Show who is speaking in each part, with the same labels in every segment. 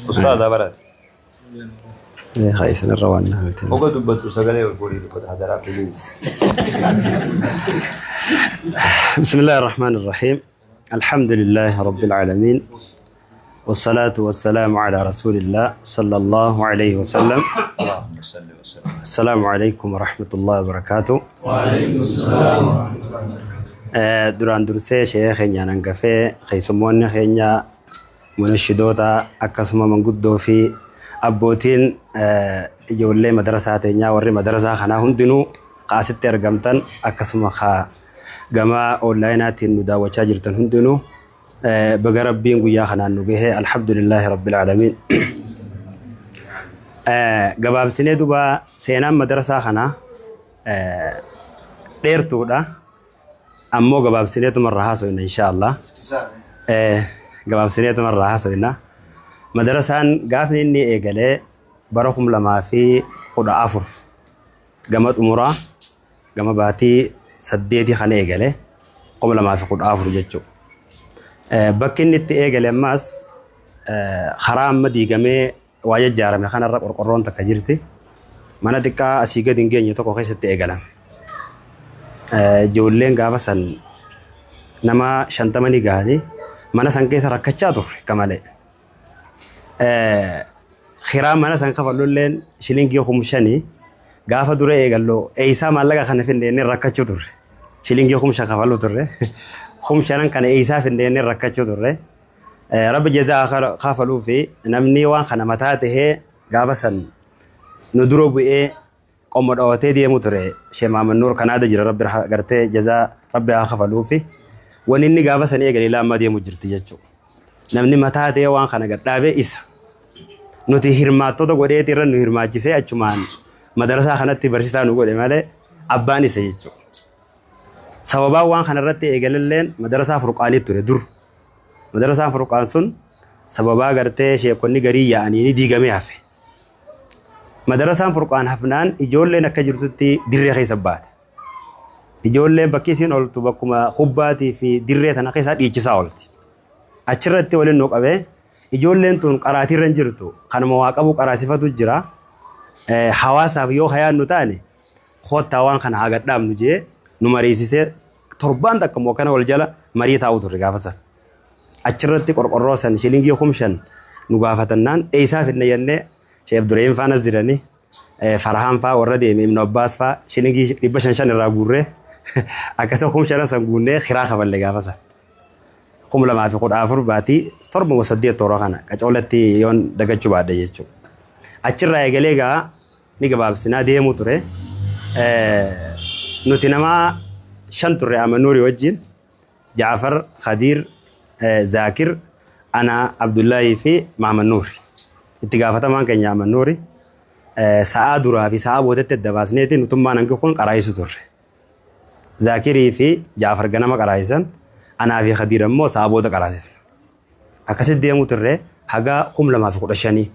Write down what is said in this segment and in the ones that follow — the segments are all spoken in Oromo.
Speaker 1: أستاذ أبرد
Speaker 2: هاي سنة روانا
Speaker 1: وقد دبت سجلي وقولي دبت هذا رأيي.
Speaker 2: بسم الله الرحمن الرحيم الحمد لله رب العالمين والصلاة والسلام على رسول الله صلى الله عليه وسلم.
Speaker 1: اللهم صل وسلم.
Speaker 2: السلام عليكم ورحمة الله وبركاته.
Speaker 3: وعليكم السلام ورحمة الله.
Speaker 2: duraan dursee sheekh keenya hangafee keessummoonni keenya munashidoota akkasuma manguddoo fi abbootiin ijoollee madarasaa teenyaa warri madarasaa kanaa hundinuu qaasitti argamtan akkasuma gama onlaayinaatiin nu daawwachaa jirtan hundinuu baga rabbiin guyyaa kanaan nu gahee alhamdulillahi rabbil aalamiin. Gabaabsinee duba seenaan madarasaa kanaa dheertuudha. ammoo gabaabsineetuma irraa haasofna inshaallah. Gabaabsineetuma irraa haasofna. Madarasaan gaafni inni eegalee bara 2014 gama xumuraa gama baatii 8 kan eegale 2014 jechuudha. Bakki inni itti eegale ammas karaa amma diigamee waa jajjaarame kanarra qorqorroon takka jirti. Mana xiqqaa asii gadi hin geenye tokko keessatti eegalame. Ijoolleen gaafa san nama 50 gahanii mana san keessa rakkachaa turre kamalee. Khiraa mana san kafalulleen shilingii 5,000 gaafa dura eegalloo eeysaa maallaqa kana findeenee rakkachuu turre. Shilingii 5,000 kafaluu turre. 5,000 kana eeysaa findeenee rakkachuu turre. Rabbi jazaa kafaluu fi namni waan kana mataa tahee gaafa san nu dura bu'ee قوم دواتي دي متره شيما من نور كندا جرى ربي غرتي جزاء ربي خفلو في ونني غابا سنه غلي لا ما دي مجرتي جچو نمني متا دي وان خنا غدابه اس نوتي هرماتو دو غدي تيرن هرماجيسه اچمان مدرسه خنتي برسيتا نو غدي ماله اباني سيچو سببا وان خنا رتي غللن مدرسه فرقاني تره دور مدرسه فرقان سن سببا غرتي شيكوني غري يعني ديغمي حفي مدرسة فرقان حفنان إجولة نكجرتي دري خي سبات إجولة بكيسين أولتو بكما خباتي في دري تناقصات إيجسا أولتي أشرتي ولن نوك أبي إجولة تون قراتي رنجرتو خان مواقبو قراسفتو جرا حواسا فيو خيان نتاني خود تاوان خان حاقت نام نجي نماريسيسي تربان تاكم وكانا والجالة مريتا أوتو رقافسا أشرتي قرقروسا شلنجي خمشان نقافتنان إيسا في النياني شيخ دريم فانا زيراني فرحان فا وردي من عباس فا شنيجي يبشن شان الراغورة أكاسا خم شان سانغونة خراخ بالله غافسا خم لما في قد آفر باتي تربو مصدية توراخانا كأولتي يون دكتشو بعد يجتشو أشر رأي غليغا نيجا بابسنا ديه موتره نوتينما شنتوري أمنوري وجين جعفر خدير زاكر أنا عبد الله في محمد نوري اتقافتمان كنيا من نوري ساعة درا في ساعة بودت الدباسنيتي نتوما ننكون قرايس تور ذاكري في جعفر جنما قرايسن أنا في خدير مو ساعة بودت قرايس أكسد ديمو تور حاجة خم لما في قرشاني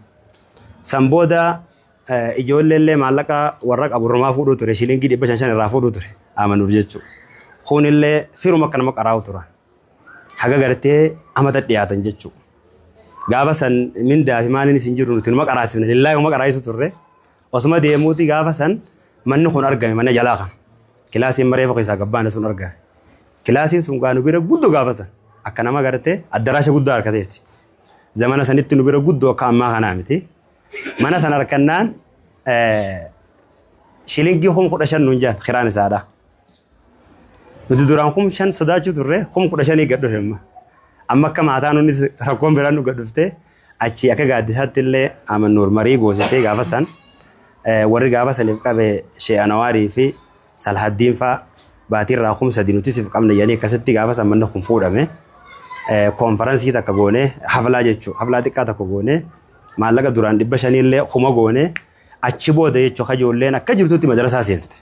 Speaker 2: سامبودا إجول اللي مالك ورق أبو رما فودو تور شيلين كده بشان رافودو تور آمن نورجتشو خون اللي في روما كنا مقراو تور حاجة قرتي أمتى تياتن جتشو غافسن من دا هماني سنجرو نتن ما قراسن لله ما قرايس تره اسما ديموتي غافسن من خون ارغا من جلاخ كلاسي مريف قيسا غبان سن ارغا كلاسي سونغانو بير غودو غافسن اكنا ما غرتي ادراشه غودو اركديت زمان سنت نو بير غودو كاما خنامتي من سن اركنان شيلينغي خم خدشن نونجا خيران سادا ودوران خم شن صداچو تره خم خدشني غدو هم أما كما هذا نونس ركوم برانو قدرته أشي أكيد قادسات اللي أما نور مري جوزته قافسان وري قافسان يبقى بشيء أنواري في صلاح الدين فا باتير راخم سدينوتي سيف كم يعني كستي قافسان منه خم فورا مه كونفرنس كده كجونه حفلة جتشو حفلة كده كجونه ما لقى دوران دبشاني اللي خم جونه أشي بوده يتشو خجول لنا كجرتو تي مدرسة سنت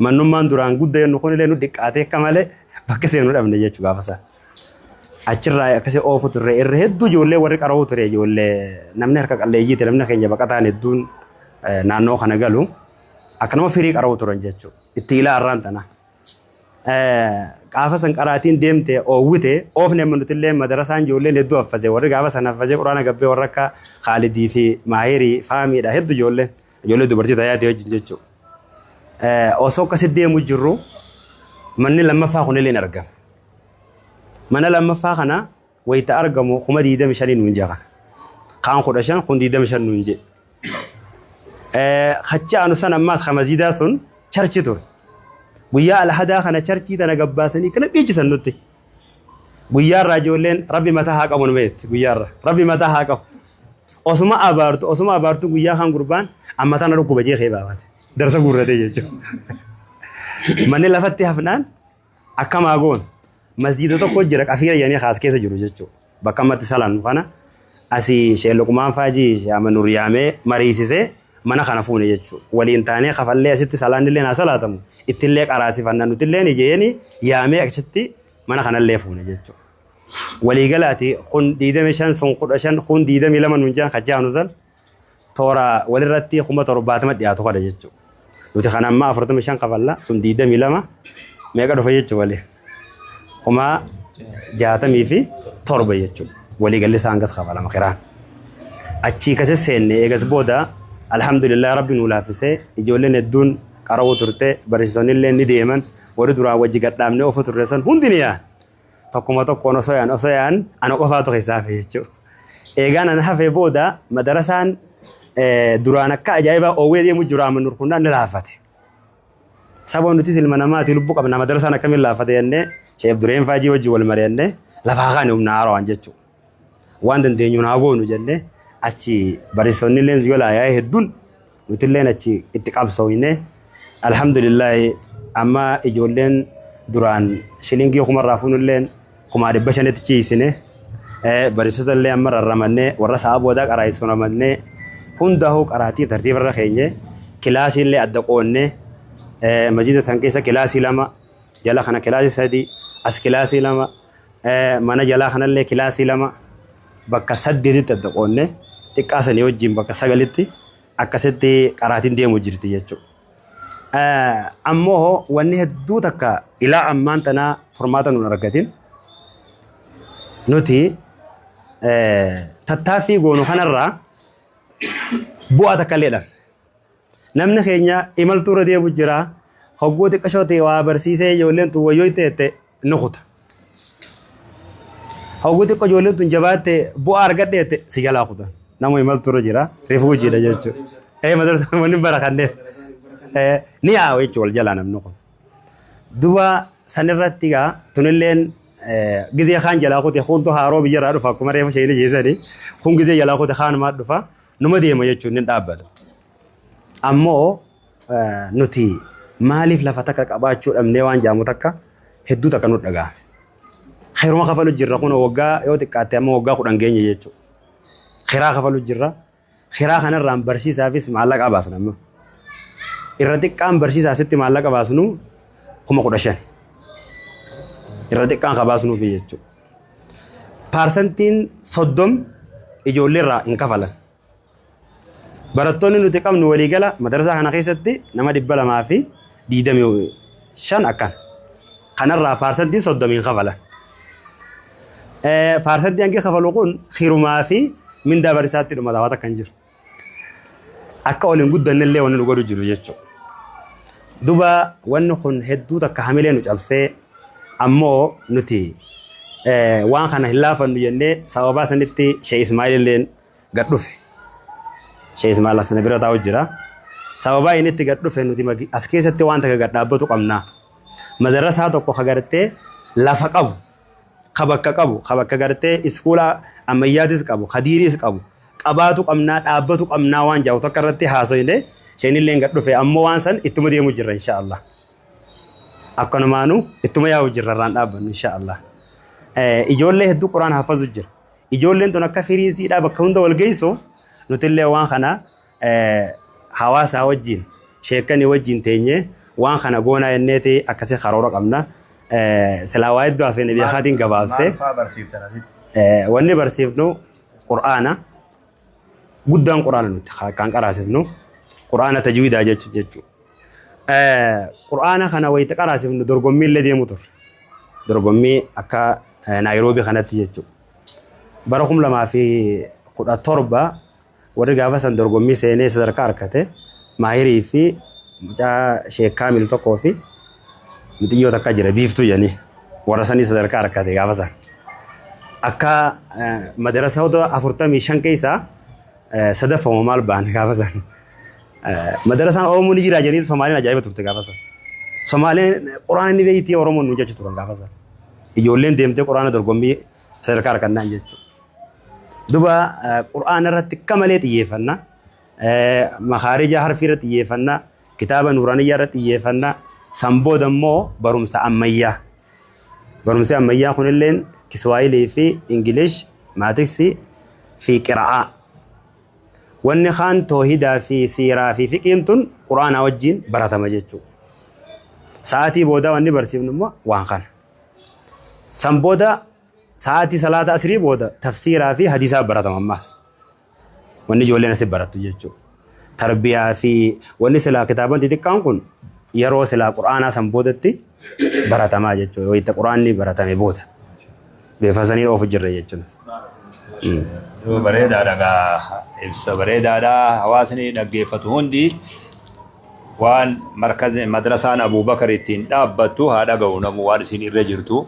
Speaker 2: منو من دوران قد ينو خوني لينو دكاتة كماله بكسي نور أبني جتشو قافسان أشرا كسي أوفو ترى الرهدو جولة ورك أراو ترى جولة نمني هركك الله يجي ترى نمني خنجا بكتان الدون نانو خنا قالوا أكنوا فريق أراو ترى جتشو التيلا أران تنا Gaafa san qaraatiin deemte oowwite oofne manutillee madarasaan ijoolleen hedduu haffase warri gaafa san haffase quraana gabbee warra akka Khaalidii fi Maahirii faamiidha hedduu ijoollee dubartii tayaate wajjin jechuudha. Osoo akkasitti deemu jirru manni lammaffaa kunillee hin argamu. Mana lammaffaa kana wayita argamu 25 nuun jaa kaan 15 kun 25 nuun jee. Hacha anu san ammaas Hamaziidaa sun charchi ture. Guyyaa alhadaa kana charchii tana gabbaasanii kana dhiichisan nutti. Guyyaarraa ijoolleen rabbi mataa haa qabu numeetti guyyaarra rabbi mataa haa qabu. Osuma abaartu guyyaa kan gurbaan amma tana dhukkuba jeeqee baafate. Darsa guurratee jechuudha. Manni lafatti hafnaan akkamaa goon masjiida tokko jira qafiira jedhanii haas keessa jiru jechuudha. Bakka ammatti salan kana asii Sheekh Luqmaan Faajii Shaama Nuriyaamee mariisisee mana kana fuune jechuudha. Waliin taanee kafallee asitti salaanillee naa salaatamu ittillee qaraasifannaa nutillee ijeeni yaamee achitti mana kanallee fuune jechuudha. Waliigalaati kun 25 sun 15 kun 22 nuun jaan kajaanu san toora walirratti 70 dhiyaatu qada jechuudha. Nuti kana amma 45 kafalla sun 22 meeqa dhufa jechuudha walii. Kuma 60 fi 7 jechuudha. Waliigalli isaan gas kafalama qiraan. Achii kase seenne eegas booda alhamdulillah rabbi nu laafisee ijoolleen hedduun qara'uu turte barsiisonni illee ni deeman warri duraan wajji gadhaabnee ofu turre san hundi ni yaa'an. Tokkuma tokkoon osoo yaa'an ana qofaatu keessaa hafe jechuudha. Eegaan ana hafee booda madarasaan duraan akka ajaa'ibaa oowwee deemu jira amma nurkunnaan ni laafate. Sababa nuti ilma namaati lubbuu qabna madarasaan akkamiin laafate jennee Sheekh Dureen Faajii wajji wal mari'annee lafaa kaane humna haaraan jechuudha. Waan dandeenyu naa goonu jennee achi barsiisonni illee yoolaa yaa'ee hedduun nuti illee achi itti qabsoofne alhamdulillah amma ijoolleen duraan shilingii kumarraa fuunulleen 500 ciisine barsiisota illee amma rarramannee warra sa'a boodaa qaraayisuunamannee hundaa'uu qaraatii tartiibarra keenye kilaasii illee adda qoonnee masjiida san keessa kilaasii 2 jala kana kilaasii 3 as kilaasii 2 mana jalaa kanallee kilaasii 2 bakka 8tti adda qoonnee xiqqaasanii wajjin bakka 9tti akkasitti qaraatiin deemu jirti jechuudha. Ammoo wanni hedduu takka ilaa ammaan tanaa furmaata nuun argatin nuti tattaaffii goonu kanarraa bu'aa takka illee dhan. Namni keenya imaltuura deemu jira hogguu xiqqashoo ta'e waa barsiisee ijoolleen tun wayyoo ta'e nukuta. Hogguu xiqqoo ijoolleen tun jabaatte bu'aa argadhe si jalaa kutan. Nama imaltuura jira rifuujiidha jechuudha. Madarasa wanni bara kanneen. Ni yaa jechuudha wal jalaa namni kun. Duba sanirratti gaa tunilleen gizee kaan jalaa kute hundu haaroo biyyarraa dhufa akkuma reefa sheeyini jeesanii kun gizee jalaa kute kaan maa dhufa numa deema jechuun ni dhaabbata. Ammoo nuti maaliif lafa takka qabaachuu dhabnee waan jaamu takka hedduu takka nu dhaga'ame. Xeeruma kafalu jirra kun waggaa yoo xiqqaatte amma waggaa 10 geenye jechuudha. Xiraa kafalu jirra. Xiraa kanarraan barsiisaafis maallaqa baasna amma. Irra xiqqaan barsiisaasitti maallaqa baasnu 15,000. Irra xiqqaan kabaasnuuf jechuudha. Parsantiin 30 ijoolleerraa hin kafalan. Barattoonni nuti qabnu waliigala madarasaa kana keessatti nama 225 akkan. Kanarraa parsantiin 30 hin kafalan. Parsantiin hangi kafalu kun hirumaa fi mindaa barisaatti dhuma taawwata kan jiru. Akka waliin guddannillee wanni nu godhu jiru jechuudha. Duba wanni kun hedduu takka hamilee nu cabsee ammoo nuti waan kana hin laafannu jennee sababaa sanitti Sheekh Ismaa'il illeen gad dhufe. Sheekh Ismaa'il asana bira taa'u jira. Sababaa inni itti gad dhufe nuti as keessatti waan takka gad dhaabbatu qabna. Madarasaa tokko hagartee lafa qabu, kabakka qabu, kabakka gartee iskuulaa ammayyaatis qabu, hadiiriis qabu. Qabaatu qabnaa dhaabbatu qabnaa waan jaa'u tokko irratti haasoyne Sheekh illeen gad dhufe ammoo waan san ittuma deemu jirra inshaallah. Akkanumaanu ittuma yaa'u jirra irraan dhaabbannu inshaallah. Ijoollee hedduu quraan hafazu jira. Ijoolleen tun akka firiisiidhaa bakka hunda wal geessu nutillee waan kana hawaasaa wajjin sheekanii wajjin teenye waan kana goonaa jenneeti akkasii karoora qabna. Silaa waa hedduu haasofne beekaatiin gabaabsee wanni barsiifnu quraana guddaan quraana nuti kan qaraasifnu quraana tajwiidaa jechuudha. qur'aana kana wayita qaraasifnu dorgommii illee deemu turre. Dorgommii akka Naayiroobii kanatti jechuudha. Bara 2017 warri gaafa san dorgommii seenee sadarkaa argate Maahirii fi mucaa Sheek Kaamil tokkoo fi muxiyyoo takka jira biiftuu jedhanii warra sanii sadarkaa argate gaafa san. Akka madarasa 45 keessaa sadaffama maal ba'an gaafa san. Madarasaan Oromoo ni jira jedhanii Somaaliin ajaa'iba turte gaafa san. Somaaliin quraana ni beektii Oromoon nu jechuu turan gaafa san. Ijoolleen deemtee quraana dorgommii sadarkaa argannaan jechuudha. Duba quraana irratti akka malee xiyyeeffannaa, makhaarija harfii irratti xiyyeeffannaa, kitaaba nuuraniyyaa irratti xiyyeeffannaa, sanbooda immoo barumsa ammayyaa. Barumsi ammayyaa kunilleen Kiswaayilii fi Ingilish, Maatiksi fi Qiraa'aa. Wanni kaan toohidaa fi siiraa fi fiqiin tun quraanaa wajjin baratama jechuudha. Sa'aatii booda wanni barsiifnu immoo waan kana. San booda sa'aatii salaata asrii booda tafsiiraa fi hadiisaa baratama ammaas. Wanni ijoolleen asii barattu jechuudha. Tarbiyaa fi wanni silaa kitaaban xixiqqaan kun yeroo silaa quraanaa san boodatti baratamaa jechuudha. Wayita quraanni baratame booda. Beefasanii oofu jirre jechuudha.
Speaker 1: Bareedaadha ibsa bareedaadha hawaasni dhaggeeffatu hundi waan markazi madrasaan Abubakar ittiin dhaabbattu haa dhaga'u namu waan isin irra jirtu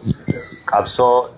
Speaker 1: qabsoo